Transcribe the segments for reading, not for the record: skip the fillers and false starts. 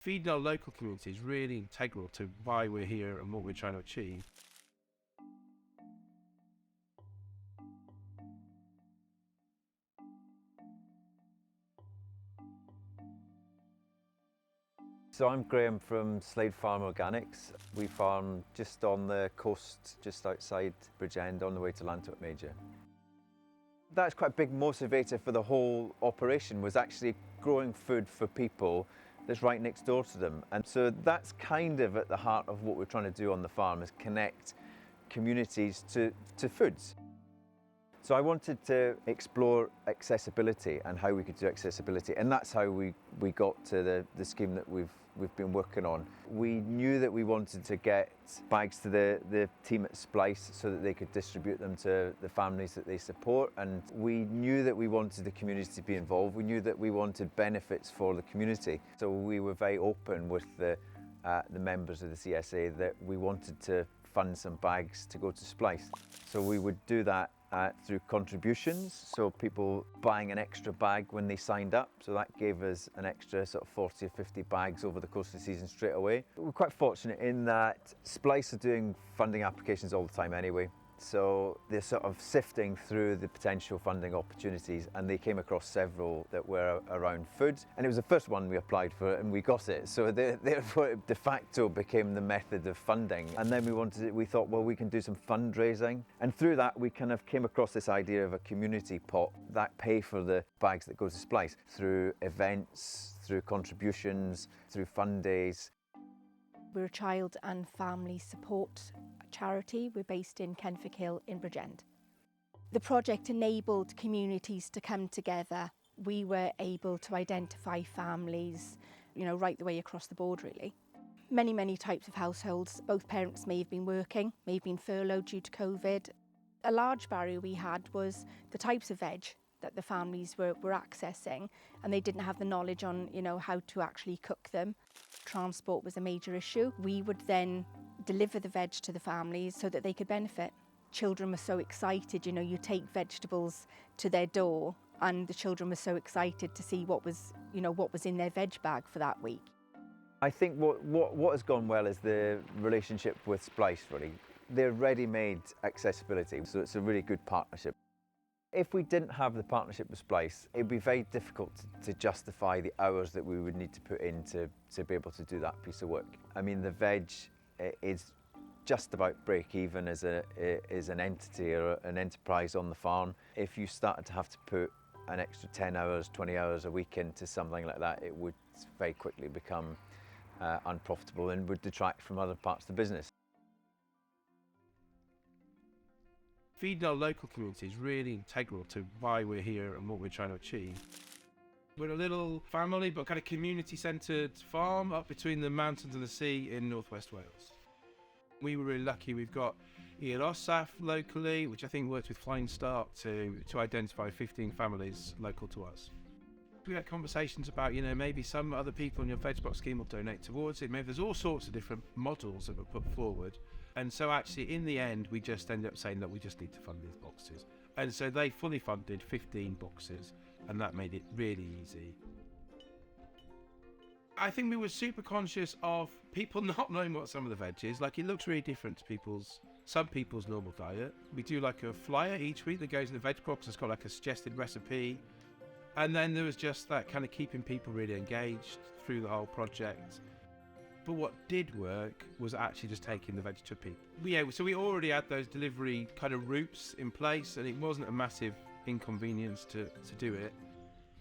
Feeding our local community is really integral to why we're here and what we're trying to achieve. So I'm Graham from Slade Farm Organics. We farm just on the coast, just outside Bridgend, on the way to Lantock Major. That's quite a big motivator for the whole operation, was actually growing food for people that's right next door to them. And so that's kind of at the heart of what we're trying to do on the farm, is connect communities to foods. So I wanted to explore accessibility and how we could do accessibility, and that's how we got to the scheme that we've been working on. We knew that we wanted to get bags to the team at Splice so that they could distribute them to the families that they support, and we knew that we wanted the community to be involved. We knew that we wanted benefits for the community. So we were very open with the members of the CSA that we wanted to fund some bags to go to Splice. So we would do that through contributions, so people buying an extra bag when they signed up, so that gave us an extra sort of 40 or 50 bags over the course of the season straight away. We're quite fortunate in that Splice are doing funding applications all the time anyway, so they're sort of sifting through the potential funding opportunities, and they came across several that were around food, and it was the first one we applied for and we got it, so therefore it de facto became the method of funding. And then we thought, well, we can do some fundraising, and through that we kind of came across this idea of a community pot that pay for the bags that go to Splice through events, through contributions, through fund days. We're a child and family support charity. We're based in Kenfig Hill in Bridgend. The project enabled communities to come together. We were able to identify families, right the way across the board really. Many types of households. Both parents may have been working, may have been furloughed due to COVID. A large barrier we had was the types of veg that the families were accessing, and they didn't have the knowledge on how to actually cook them. Transport was a major issue. We would then deliver the veg to the families so that they could benefit. Children were so excited, you take vegetables to their door, and the children were so excited to see what was in their veg bag for that week. I think what has gone well is the relationship with Splice, really. They're ready-made accessibility, so it's a really good partnership. If we didn't have the partnership with Splice, it would be very difficult to justify the hours that we would need to put in to be able to do that piece of work. I mean, the veg is just about break even as an entity or an enterprise on the farm. If you started to have to put an extra 10 hours, 20 hours a week into something like that, it would very quickly become unprofitable and would detract from other parts of the business. Feeding our local community is really integral to why we're here and what we're trying to achieve. We're a little family but kind of community-centred farm up between the mountains and the sea in northwest Wales. We were really lucky. We've got Ian Ossaf locally, which I think works with Flying Start to identify 15 families local to us. We had conversations about, maybe some other people in your veg box scheme will donate towards it. Maybe there's all sorts of different models that were put forward. And so actually in the end, we just ended up saying that we just need to fund these boxes. And so they fully funded 15 boxes, and that made it really easy. I think we were super conscious of people not knowing what some of the veg is. Like, it looks really different to some people's normal diet. We do like a flyer each week that goes in the veg box. It's got like a suggested recipe. And then there was just that kind of keeping people really engaged through the whole project. But what did work was actually just taking the veg to people. So we already had those delivery kind of routes in place, and it wasn't a massive inconvenience to do it.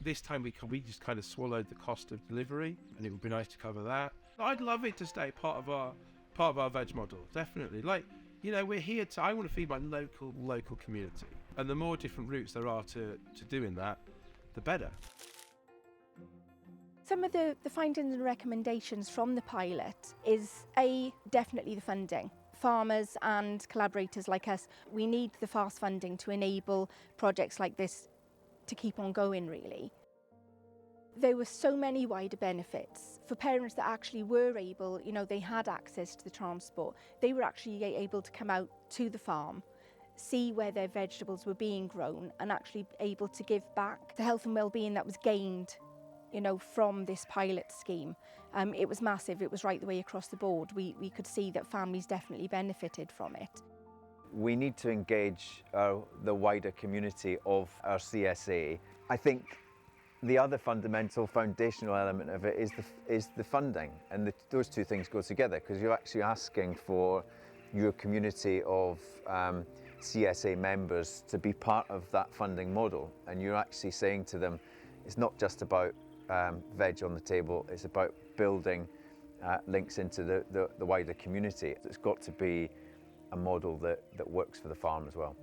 This time we just kind of swallowed the cost of delivery, and it would be nice to cover that. I'd love it to stay part of our veg model, definitely. We're here I want to feed my local community, and the more different routes there are to doing that, the better. Some of the findings and recommendations from the pilot is definitely the funding. Farmers and collaborators like us, we need the fast funding to enable projects like this to keep on going, really. There were so many wider benefits for parents that actually were able, they had access to the transport. They were actually able to come out to the farm, see where their vegetables were being grown, and actually able to give back the health and well-being that was gained you know, from this pilot scheme. It was massive. It was right the way across the board. We could see that families definitely benefited from it. We need to engage the wider community of our CSA. I think the other fundamental foundational element of it is the funding, and those two things go together, because you're actually asking for your community of CSA members to be part of that funding model, and you're actually saying to them, it's not just about veg on the table, it's about building links into the wider community. It's got to be a model that works for the farm as well.